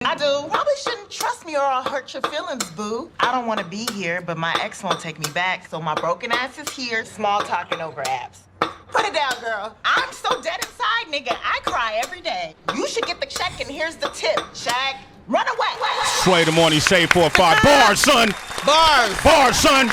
I do. Probably shouldn't trust me or I'll hurt your feelings, boo. I don't want to be here, but my ex won't take me back, so my broken ass is here, small talking over apps. Put it down, girl. I'm so dead inside, nigga. I cry every day. You should get the check, and here's the tip. Shaq, run away. Sway the morning, shade 4-5. Bars, son. Bars, son.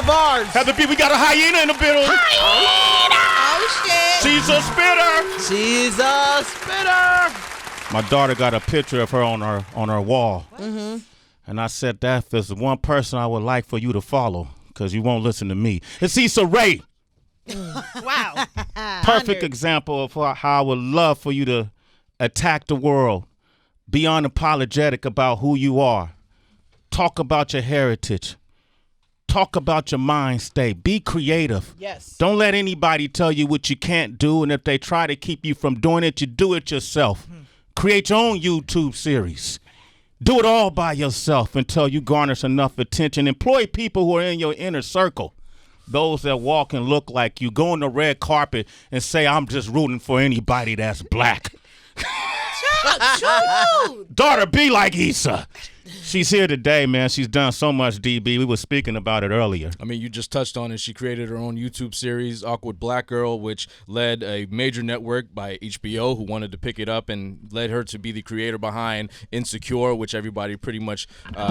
Bars. Have the people, we got a hyena in the building. Hyena! Oh, shit. She's a spitter. She's a spitter. My daughter got a picture of her on her wall. Mm-hmm. And I said that if there's one person I would like for you to follow, because you won't listen to me, it's Issa Rae. Wow. Perfect example of how I would love for you to attack the world. Be unapologetic about who you are. Talk about your heritage. Talk about your mind state. Be creative. Yes. Don't let anybody tell you what you can't do, and if they try to keep you from doing it, you do it yourself. Create your own YouTube series. Do it all by yourself until you garnish enough attention. Employ people who are in your inner circle. Those that walk and look like you. Go on the red carpet and say, I'm just rooting for anybody that's black. Daughter, be like Issa. She's here today, man. She's done so much, DB. We were speaking about it earlier. I mean, you just touched on it. She created her own YouTube series, Awkward Black Girl, which led a major network by HBO who wanted to pick it up and led her to be the creator behind Insecure, which everybody pretty much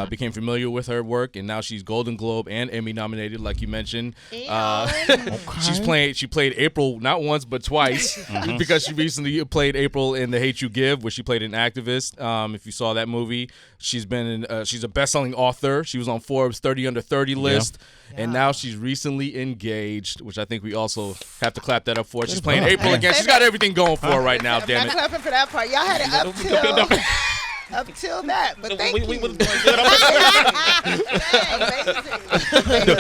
became familiar with her work. And now she's Golden Globe and Emmy nominated, like you mentioned. She played April not once but twice because she recently played April in The Hate You Give, where she played an activist. If you saw that movie, she's been in. She's a best-selling author. She was on Forbes 30 Under 30 list, and now she's recently engaged, which I think we also have to clap that up for. She's playing April again. She's got everything going for her right now. Damn I'm it! clapping for that part. Y'all had it up till that, but thank you. Amazing.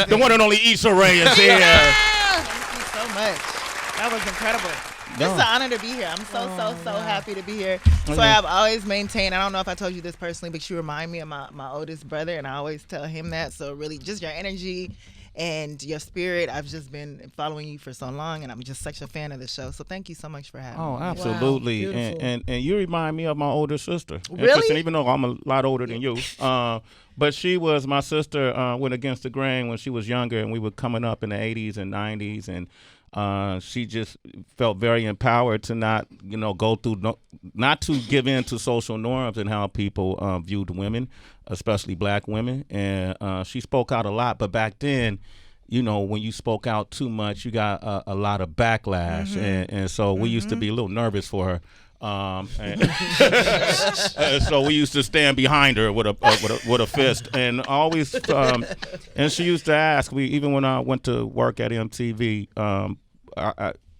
The one and only Issa Rae is here. Thank you so much. That was incredible. It's an honor to be here. I'm so happy to be here. So I've always maintained, I don't know if I told you this personally, but you remind me of my oldest brother, and I always tell him that. So really, just your energy and your spirit. I've just been following you for so long, and I'm just such a fan of the show. So thank you so much for having me. Oh, absolutely. Wow, and you remind me of my older sister. Really? Interesting, even though I'm a lot older than you. But she was, my sister went against the grain when she was younger, and we were coming up in the 80s and 90s, and she just felt very empowered to not, go through, not to give in to social norms and how people viewed women, especially black women. And she spoke out a lot. But back then, when you spoke out too much, you got a lot of backlash. And so we used to be a little nervous for her. So we used to stand behind her with a fist, and always. And she used to ask. Even when I went to work at MTV,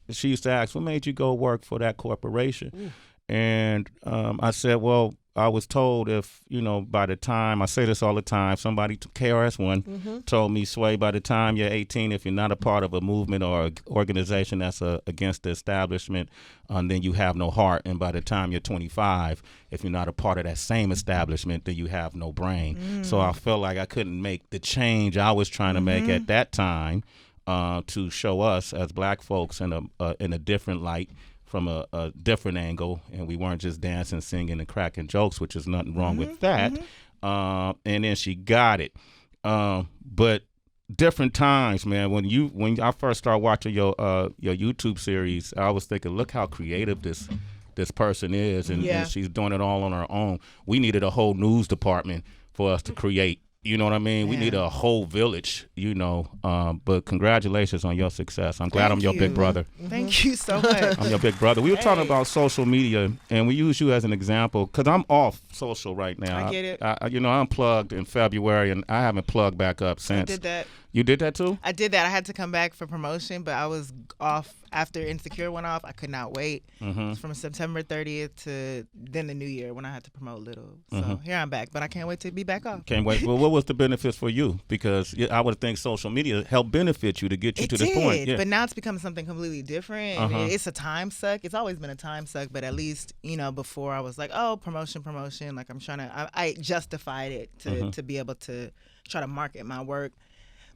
she used to ask, "What made you go work for that corporation?" And I said, "Well, I was told if, by the time," I say this all the time, somebody, KRS-One, told me, Sway, by the time you're 18, if you're not a part of a movement or an organization that's against the establishment, then you have no heart. And by the time you're 25, if you're not a part of that same establishment, then you have no brain. So I felt like I couldn't make the change I was trying to make at that time to show us as black folks in a different light, from a different angle, and we weren't just dancing, singing, and cracking jokes, which is nothing wrong with that. And then she got it. But different times, man. When I first started watching your YouTube series, I was thinking, look how creative this person is, and she's doing it all on her own. We needed a whole news department for us to create. You know what I mean? We need a whole village, but congratulations on your success. I'm glad I'm your big brother. Thank you so much. I'm your big brother. We were talking about social media, and we use you as an example because I'm off social right now. I get it. I unplugged in February, and I haven't plugged back up since. I did that. You did that too? I did that. I had to come back for promotion, but I was off after Insecure went off. I could not wait. From September 30th to then the new year when I had to promote Little. So here I'm back, but I can't wait to be back off. Can't wait. Well, what was the benefits for you? Because I would think social media helped benefit you to get you to this point. Yeah. But now it's become something completely different. I mean, it's a time suck. It's always been a time suck, but at least, before I was like, oh, promotion. Like I'm trying to, I justified it to be able to try to market my work.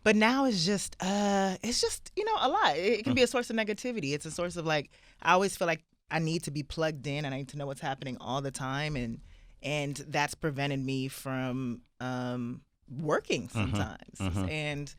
But now it's just a lot. It can be a source of negativity. It's a source of I always feel like I need to be plugged in and I need to know what's happening all the time. And and that's prevented me from working sometimes. And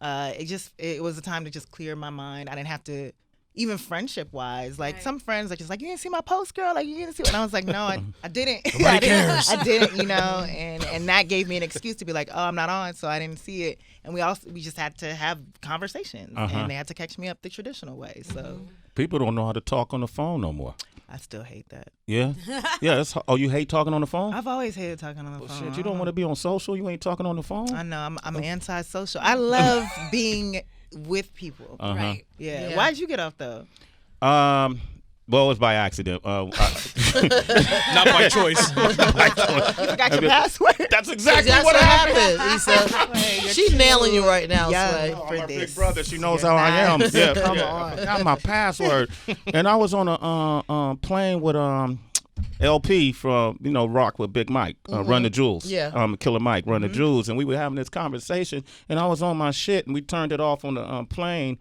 it was a time to just clear my mind. I didn't have to, even friendship wise, like some friends are just like, you didn't see my post, girl, like you didn't see it. And I was like, no, I didn't. Nobody cares. I didn't, you know, and that gave me an excuse to be like, oh, I'm not on, so I didn't see it. And we just had to have conversations, and they had to catch me up the traditional way. So people don't know how to talk on the phone no more. I still hate that. Yeah, yeah. You hate talking on the phone? I've always hated talking on the phone. Shit, you don't want to be on social. You ain't talking on the phone. I know. I'm anti-social. I love being with people. Right. Yeah. Why'd you get off though? Well, it was by accident. Not by choice. You forgot your password. That's exactly That's what what happened. happened, Issa. She's nailing you right now, Sway. Oh, For my this. big brother, she knows You're how I am. nice. Yeah, Come yeah. on. I got my password, and I was on a plane with LP from Rock with Big Mike, Run the Jewels. Yeah. Killer Mike, Run the Jewels, and we were having this conversation, and I was on my shit, and we turned it off on the plane.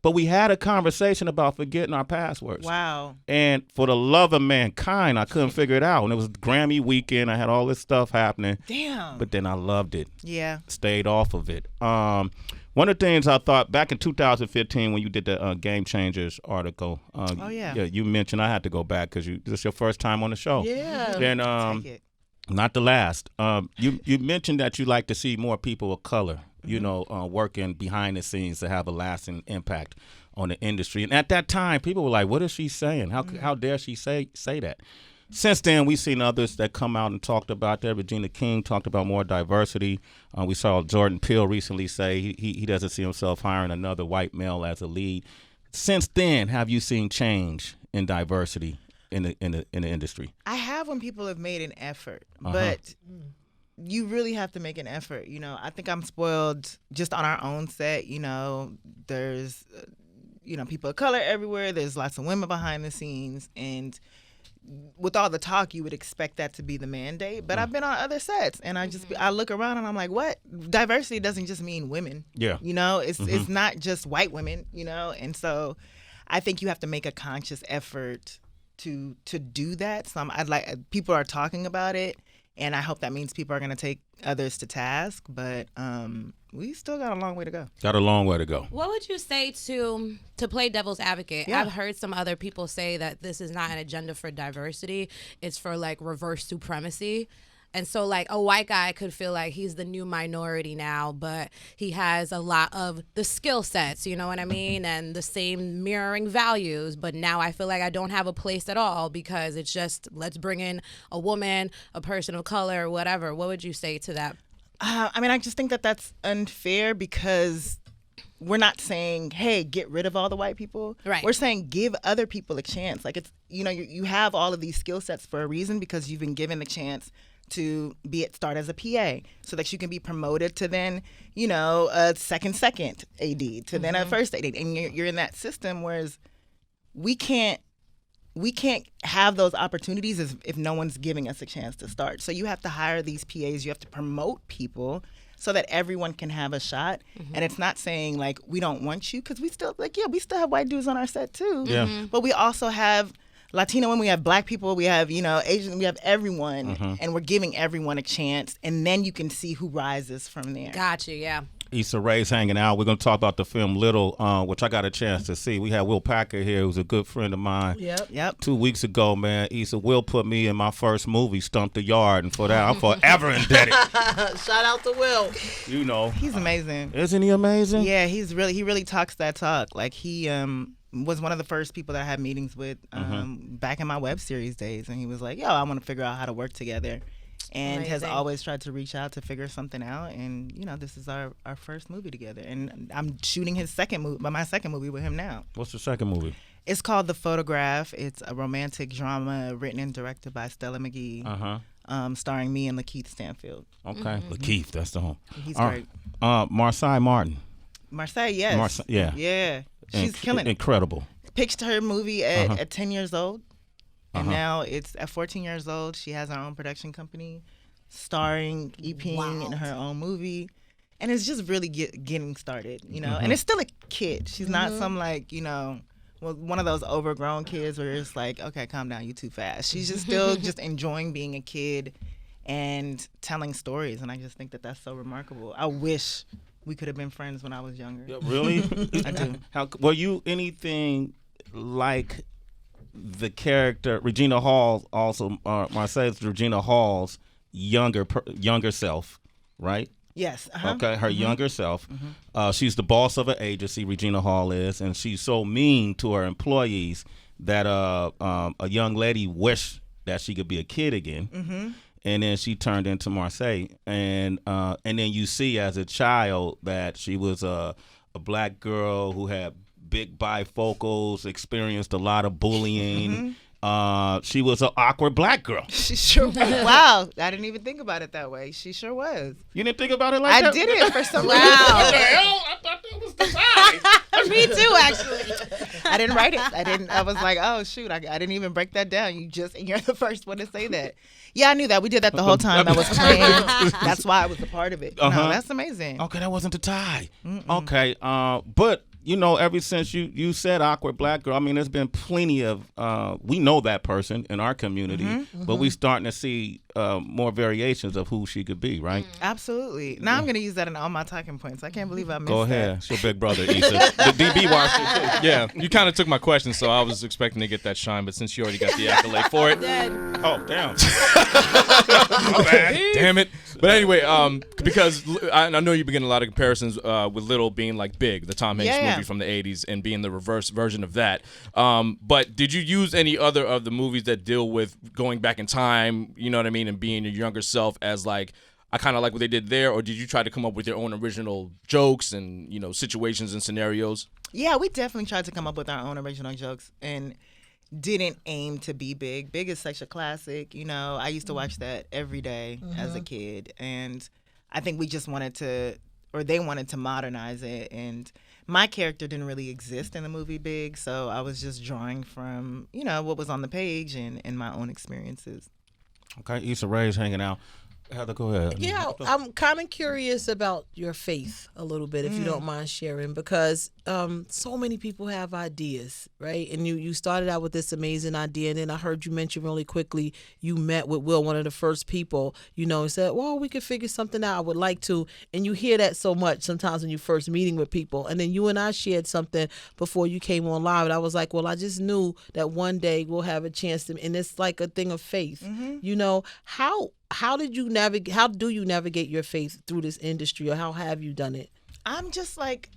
But we had a conversation about forgetting our passwords. Wow. And for the love of mankind, I couldn't figure it out. And it was Grammy weekend. I had all this stuff happening. Damn. But then I loved it. Yeah. Stayed off of it. One of the things I thought back in 2015 when you did the Game Changers article. Oh, yeah. You mentioned I had to go back because this is your first time on the show. Yeah. Then Take it. not the last. You mentioned that you like to see more people of color, working behind the scenes to have a lasting impact on the industry. And at that time, people were like, "What is she saying? How dare she say that?" Since then, we've seen others that come out and talked about that. Regina King talked about more diversity. We saw Jordan Peele recently say he doesn't see himself hiring another white male as a lead. Since then, have you seen change in diversity in the industry? I have when people have made an effort, but you really have to make an effort. I think I'm spoiled just on our own set. There's, people of color everywhere. There's lots of women behind the scenes. And with all the talk, you would expect that to be the mandate. But I've been on other sets, and I look around and I'm like, what? Diversity doesn't just mean women. Yeah. It's not just white women, And so I think you have to make a conscious effort to do that. People are talking about it. And I hope that means people are going to take others to task, but we still got a long way to go. Got a long way to go. What would you say to play devil's advocate? Yeah. I've heard some other people say that this is not an agenda for diversity. It's for reverse supremacy. And so a white guy could feel like he's the new minority now, but he has a lot of the skill sets, you know what I mean? And the same mirroring values. But now I feel like I don't have a place at all because it's just, let's bring in a woman, a person of color, whatever. What would you say to that? I just think that that's unfair because we're not saying, hey, get rid of all the white people. Right. We're saying give other people a chance. It's, you have all of these skill sets for a reason because you've been given the chance to start as a PA so that you can be promoted to then, a second AD to then a first AD. And you're in that system, whereas we can't have those opportunities if no one's giving us a chance to start. So you have to hire these PAs, you have to promote people so that everyone can have a shot. And it's not saying we don't want you, because we still we still have white dudes on our set too. Yeah. But we also have Latino women, we have black people, we have, Asian, we have everyone, and we're giving everyone a chance, and then you can see who rises from there. Gotcha, yeah. Issa Rae's hanging out. We're going to talk about the film Little, which I got a chance to see. We had Will Packer here, who's a good friend of mine. Yep. 2 weeks ago, man, Issa, Will put me in my first movie, Stump the Yard, and for that, I'm forever indebted. Shout out to Will. He's amazing. Isn't he amazing? Yeah, he really talks that talk. He was one of the first people that I had meetings with back in my web series days, and he was like, yo, I want to figure out how to work together, and has always tried to reach out to figure something out. And this is our first movie together, and I'm shooting my second movie with him now. What's the second movie? It's called The Photograph. It's a romantic drama written and directed by Stella McGee, starring me and Lakeith Stanfield. Okay, Lakeith, that's the home. He's great. Marseille Martin. Marseille, yes. Yeah. She's killing it. Incredible. Pitched her movie at 10 years old, and now it's at 14 years old. She has her own production company, starring, EPing in her own movie, and it's just really getting started, And it's still a kid. She's not some one of those overgrown kids where it's like, okay, calm down, you too fast. She's just still just enjoying being a kid and telling stories, and I just think that that's so remarkable. I wish we could have been friends when I was younger. Yeah, really? I do. Were you anything like the character Regina Hall? Also, Marseille's Regina Hall's younger self, right? Yes. Okay, her younger self. She's the boss of an agency, Regina Hall is, and she's so mean to her employees that a young lady wished that she could be a kid again. And then she turned into Marseille, and then you see as a child that she was a black girl who had big bifocals, experienced a lot of bullying. She was an awkward black girl. She sure was. Wow, I didn't even think about it that way. She sure was. You didn't think about it like that? I didn't for some What reason. the hell? I thought that was the side. Me too, actually. I didn't write it. I was like, oh shoot, I didn't even break that down. You're the first one to say that. Yeah, I knew that. We did that the whole time. That was planned. That's why I was a part of it. No, that's amazing. Okay, that wasn't the tie. Okay, but you know, ever since you said awkward black girl, I mean, there's been plenty of we know that person in our community, but we starting to see more variations of who she could be, right? Absolutely. Now I'm going to use that in all my talking points. I can't believe I missed Go ahead. that. It's your big brother, Issa. The DB watched it too. Yeah, you kind of took my question, so I was expecting to get that shine, but since you already got the accolade for it. Oh, damn. Damn it. But anyway, because I know you've been getting a lot of comparisons with Little being like Big, the Tom Hanks movie from the 80s, and being the reverse version of that. But did you use any other of the movies that deal with going back in time, you know what I mean, and being your younger self as like, I kind of like what they did there, or did you try to come up with your own original jokes and, you know, situations and scenarios? Yeah, we definitely tried to come up with our own original jokes and didn't aim to be Big. Big is such a classic. You know, I used to watch that every day as a kid, and I think we just wanted to, or they wanted to modernize it, and my character didn't really exist in the movie Big, so I was just drawing from, you know, what was on the page and my own experiences. Okay, Issa Rae's hanging out. Heather, go ahead. Yeah, I'm kind of curious about your faith a little bit, if you don't mind sharing, because so many people have ideas, right? And you started out with this amazing idea, and then I heard you mention really quickly you met with Will, one of the first people, you know, and said, well, we could figure something out. I would like to. And you hear that so much sometimes when you're first meeting with people. And then you and I shared something before you came on live, and I was like, well, I just knew that one day we'll have a chance to, and it's like a thing of faith. You know, how do you navigate your faith through this industry, or how have you done it? I'm just like,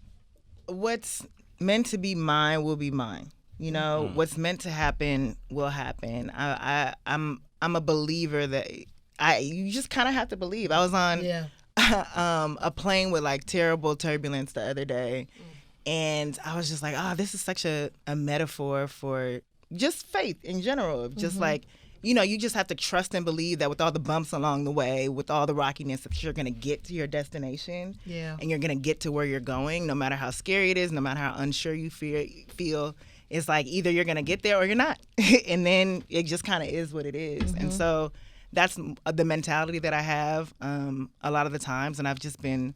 what's meant to be mine will be mine. You know, what's meant to happen will happen. I'm a believer that you just kind of have to believe. I was on a plane with like terrible turbulence the other day, and I was just like, oh, this is such a metaphor for just faith in general. Just like, you know, you just have to trust and believe that with all the bumps along the way, with all the rockiness, that you're going to get to your destination. Yeah. And you're going to get to where you're going, no matter how scary it is, no matter how unsure you feel. It's like either you're going to get there or you're not. And then it just kind of is what it is. And so that's the mentality that I have a lot of the times. And I've just been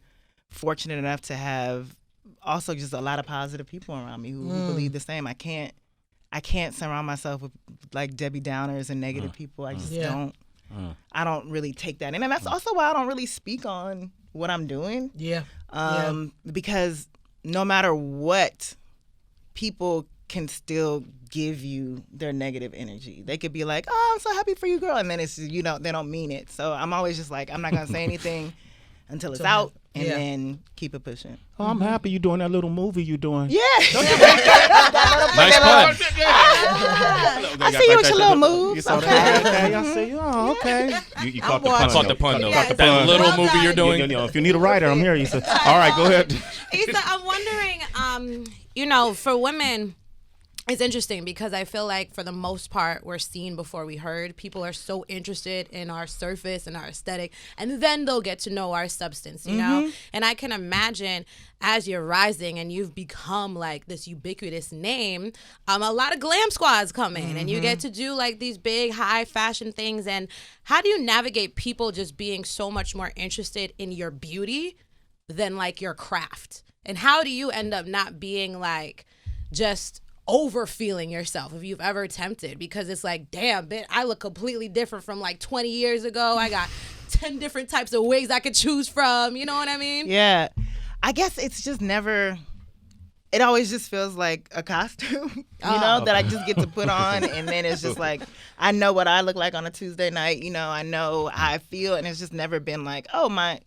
fortunate enough to have also just a lot of positive people around me who believe the same. I can't surround myself with like Debbie Downers and negative people. I just don't. I don't really take that in, and that's also why I don't really speak on what I'm doing. Because no matter what, people can still give you their negative energy. They could be like, "Oh, I'm so happy for you, girl," and then it's they don't mean it. So I'm always just like, I'm not gonna say anything until it's out, and then keep it pushing. Oh, I'm happy you're doing that little movie you're doing. Yeah. Nice pun. I see you with your little moves. You saw that? Okay, I see you. Oh, okay. You caught the pun. I caught the pun, though. Yes. That little movie you're doing. If you need a writer, I'm here. Issa. All right, go ahead. Issa, I'm wondering, you know, for women, it's interesting because I feel like for the most part, we're seen before we heard. People are so interested in our surface and our aesthetic, and then they'll get to know our substance, you know? And I can imagine as you're rising and you've become like this ubiquitous name, a lot of glam squads come in and you get to do like these big high fashion things. And how do you navigate people just being so much more interested in your beauty than like your craft? And how do you end up not being like just over feeling yourself if you've ever attempted, because it's like, damn, bitch, I look completely different from like 20 years ago. I got 10 different types of wigs I could choose from. You know what I mean? Yeah. I guess it's just never, it always just feels like a costume, that I just get to put on. And then it's just like, I know what I look like on a Tuesday night. I know how I feel. And it's just never been like, oh, my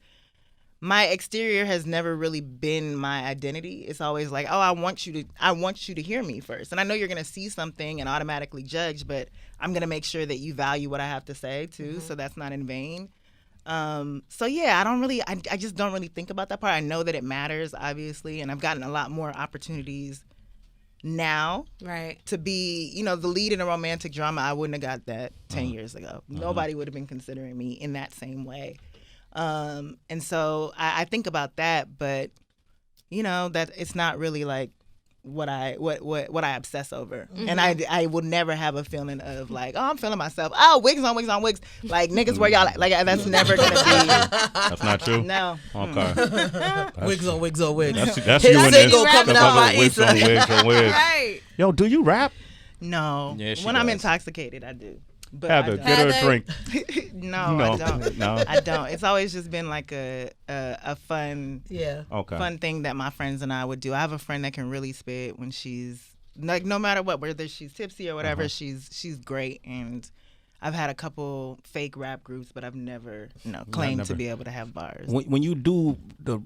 exterior has never really been my identity. It's always like, oh, I want you to hear me first. And I know you're going to see something and automatically judge, but I'm going to make sure that you value what I have to say too. So that's not in vain. So yeah, I just don't really think about that part. I know that it matters, obviously. And I've gotten a lot more opportunities now to be, the lead in a romantic drama. I wouldn't have got that 10 years ago. Nobody would have been considering me in that same way. And so I think about that, but that it's not really like what I obsess over. And I would never have a feeling of like, oh, I'm feeling myself. Oh, wigs on wigs on wigs. Like niggas where y'all like that's never gonna be. That's not true. No. Okay. Wigs on wigs on wigs. That's His you and single this. coming out by Wigs on Issa. wigs on wigs. Right. Yo, do you rap? No. Yeah, she when I'm does. intoxicated, I do. But Heather, I get her a Heather. drink. don't. I don't. No. I don't. It's always just been like a fun Okay. fun thing that my friends and I would do. I have a friend that can really spit when she's like, no matter what, whether she's tipsy or whatever, she's great. And I've had a couple fake rap groups, but I've never claimed to be able to have bars. When you do the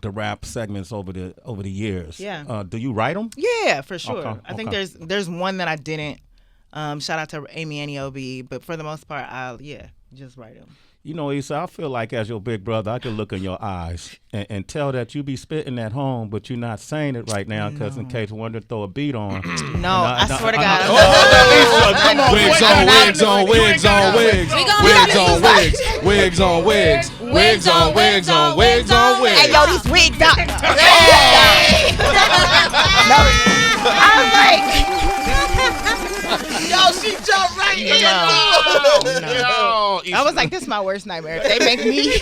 the rap segments over the years, do you write them? Yeah, for sure. Okay, I think okay. there's one that I didn't. Shout out to Amy Aniobi, but for the most part, I'll just write them. Issa, I feel like as your big brother, I can look in your eyes and tell that you be spitting at home, but you're not saying it right now because in case one to throw a beat on. No, I swear to God. Wigs on wigs on wigs. Wigs on wigs. Wigs on wigs. Wigs on wigs on wigs on wigs. Hey, yo, these wigs out. I was like, Yo, she jumped right in. no. I was like, this is my worst nightmare. If they make me,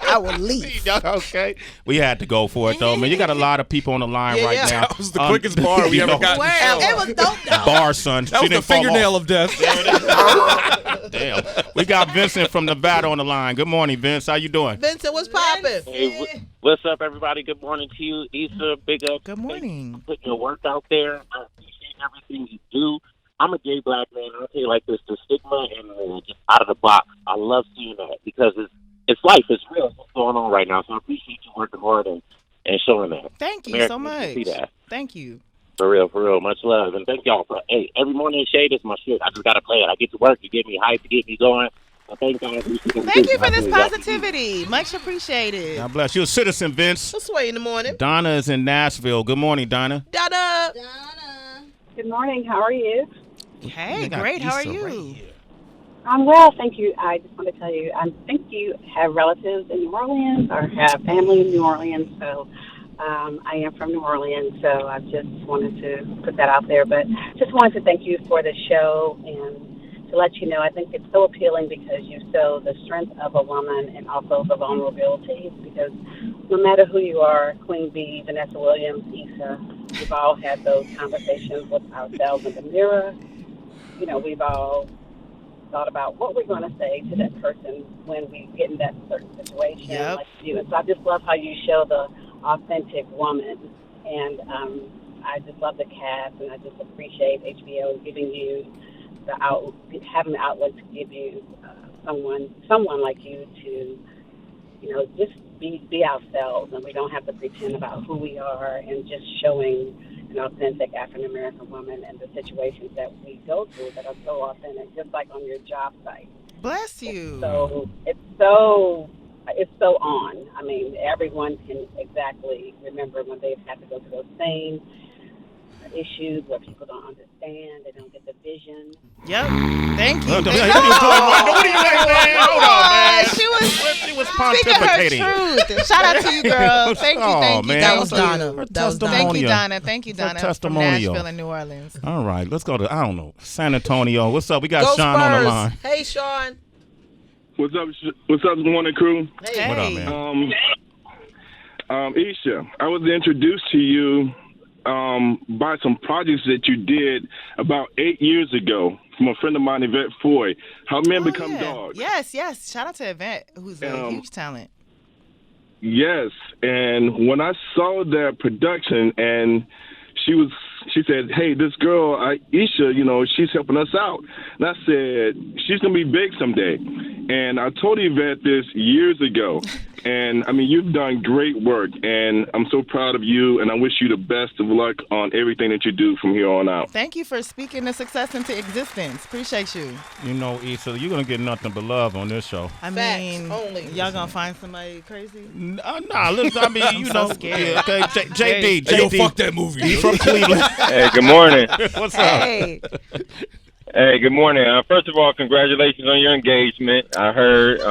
I will leave. Okay. We had to go for it, though, man. You got a lot of people on the line right now. That was the quickest bar we ever got in the show. It was dope though. Bar, son. That was the fingernail of death. Damn. We got Vincent from Nevada on the line. Good morning, Vince. How you doing? Vincent, what's poppin'? Hey, what's up, everybody? Good morning to you, Issa. Big up. Good morning. Thanks for putting your work out there. I appreciate everything you do. I'm a gay black man. I'll tell you like this: the stigma and just out of the box. I love seeing that because it's life. It's real. It's what's going on right now. So I appreciate you working hard and showing that. Thank you Americans so much. need to see that. Thank you. For real. Much love. And thank y'all for, every morning in Shade is my shit. I just got to play it. I get to work. You get me hyped. You get me going. So thank y'all. Thank you for this positivity. Much appreciated. God bless you. A citizen, Vince. What's Sway in the morning? Donna is in Nashville. Good morning, Donna. Donna. Good morning. How are you? Hey, great. How are you? I'm well, thank you. I just want to tell you, I think you have relatives in New Orleans or have family in New Orleans. So I am from New Orleans, so I just wanted to put that out there. But just wanted to thank you for the show and to let you know I think it's so appealing because you show the strength of a woman and also the vulnerability. Because no matter who you are, Queen Bee, Vanessa Williams, Issa, we've all had those conversations with ourselves in the mirror. We've all thought about what we're going to say to that person when we get in that certain situation. Yep. Like you. And so I just love how you show the authentic woman. And I just love the cast, and I just appreciate HBO giving you having the outlet to give you someone like you to, just be ourselves, and we don't have to pretend about who we are, and just showing an authentic African-American woman and the situations that we go through that are so authentic, just like on your job site. Bless you. So it's so on. I mean, everyone can exactly remember when they've had to go through those same issues where people don't understand, they don't get the vision. Yep. Thank you. What are you like, man? Hold on, man. She was pontificating. speaking her truth. Shout out to you, girl. Thank you. Oh, man. That was Donna. Her That was Donna. Thank you, testimonial. Donna. Thank you, Her Donna. From testimonial. Nashville and New Orleans. All right, let's go to, I don't know, San Antonio. What's up? We got Go Sean on the Spurs. line. Hey, Sean. What's up? What's up, morning crew? Hey. What up, man? Issa, I was introduced to you by some projects that you did about 8 years ago from a friend of mine, Yvette Foy. How Men Become Dogs. Yes. Shout out to Yvette, who's a huge talent. Yes, and when I saw that production, and she said, "Hey, this girl, Issa, she's helping us out." And I said, "She's gonna be big someday." And I told Yvette this years ago. And I mean, you've done great work, and I'm so proud of you. And I wish you the best of luck on everything that you do from here on out. Thank you for speaking the success into existence. Appreciate you. Issa, you're gonna get nothing but love on this show. I mean, y'all gonna find somebody crazy? Nah, listen. I mean, I'm so scared. Yeah, okay, JD. Hey, yo, fuck that movie. He's from Cleveland. Hey, good morning. What's up? Hey. Hey, good morning. First of all, congratulations on your engagement. I heard.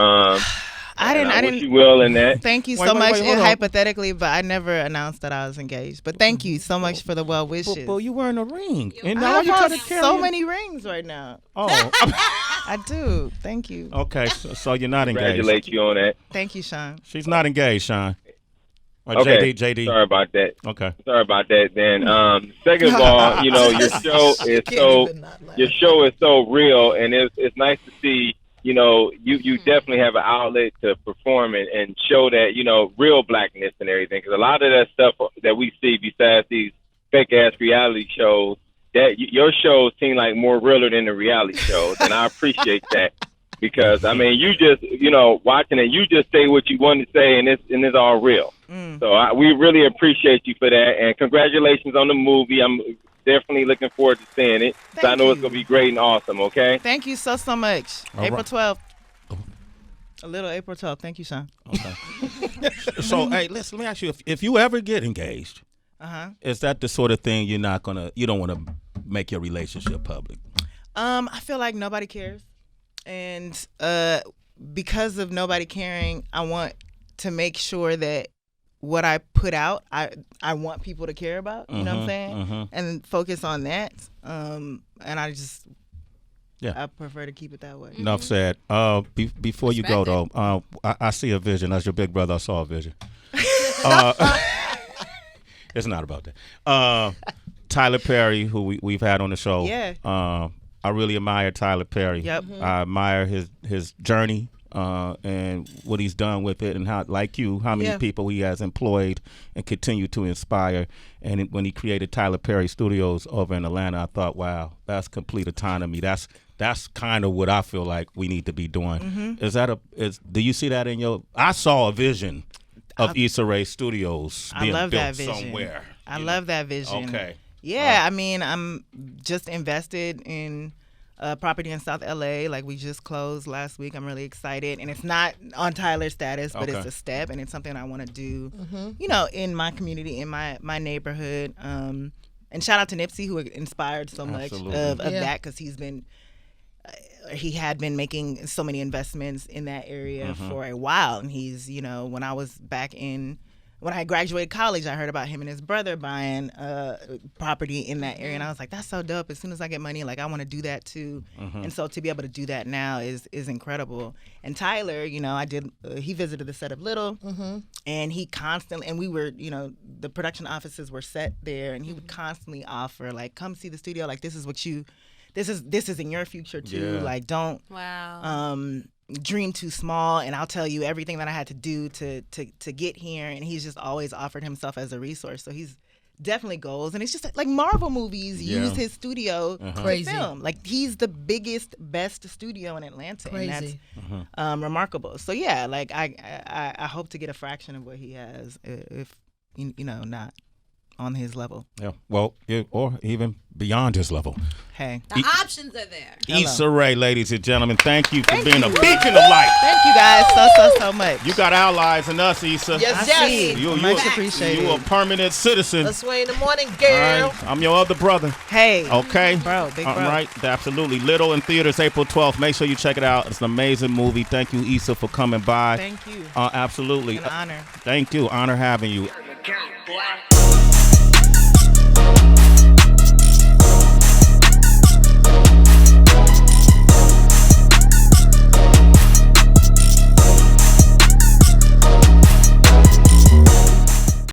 I didn't. Wish you well in that. Thank you so much. Hypothetically, but I never announced that I was engaged. But thank you so much for the well wishes. Well, you wearing a ring, and I now you have trying to carry so many rings right now. Oh, I do. Thank you. okay. So you're not engaged. Congratulate you on that. Thank you, Sean. She's not engaged, Sean. Or Okay. JD. Sorry about that. Okay. Sorry about that. Then, second of all, your show is so real, and it's nice to see. You definitely have an outlet to perform and show that, real blackness and everything. Because a lot of that stuff that we see besides these fake-ass reality shows, that your shows seem like more realer than the reality shows. And I appreciate that. Because, I mean, you just, watching it, you just say what you want to say, and it's all real. So we really appreciate you for that. And congratulations on the movie. I'm definitely looking forward to seeing it. So I know it's going to be great and awesome, okay? Thank you so much. All April right. 12th. A little April 12th. Thank you, Sean. Okay. So, hey, listen, let me ask you, if you ever get engaged, is that the sort of thing you don't want to make your relationship public? I feel like nobody cares. And because of nobody caring, I want to make sure that what I put out, I want people to care about, you know what I'm saying? And focus on that. And I just, I prefer to keep it that way. Enough said. Before you go, though, I see a vision. As your big brother, I saw a vision. It's not about that. Tyler Perry, who we've had on the show. Yeah. I really admire Tyler Perry. Yep. I admire his journey and what he's done with it, and how many people he has employed and continue to inspire. And when he created Tyler Perry Studios over in Atlanta, I thought, wow, that's complete autonomy. That's kind of what I feel like we need to be doing. Do you see that in your? I saw a vision of Issa Rae Studios being built somewhere. I love that vision. Okay. Yeah, I mean, I'm just invested in property in South LA. Like, we just closed last week. I'm really excited. And it's not on Tyler status, but it's a step, and it's something I want to do, in my community, in my neighborhood. And shout out to Nipsey, who inspired so much of that, because he had been making so many investments in that area for a while. And he's, when I graduated college, I heard about him and his brother buying property in that area, and I was like, that's so dope. As soon as I get money, I want to do that too. And so to be able to do that now is incredible. And Tyler, he visited the set of Little, and he constantly, and we were, the production offices were set there, and he would constantly offer, come see the studio, this is what this is in your future too. Yeah. Don't dream too small, and I'll tell you everything that I had to do to get here. And he's just always offered himself as a resource. So he's definitely goals. And it's just like Marvel movies use his studio to film. He's the biggest, best studio in Atlanta. Crazy. And that's remarkable. So yeah, I hope to get a fraction of what he has, if not on his level. Yeah. Well, or even beyond his level. Hey. The options are there. Issa Rae, ladies and gentlemen, thank you for being a beacon of light. Thank you guys so much. You got allies in us, Issa. Yes. Much appreciated. You a permanent citizen. Let's Sway in the morning, girl. All right. I'm your other brother. Hey. Okay. Big bro. All right. Absolutely. Little in theaters April 12th. Make sure you check it out. It's an amazing movie. Thank you, Issa, for coming by. Thank you. Absolutely. An honor. Thank you. Honor having you.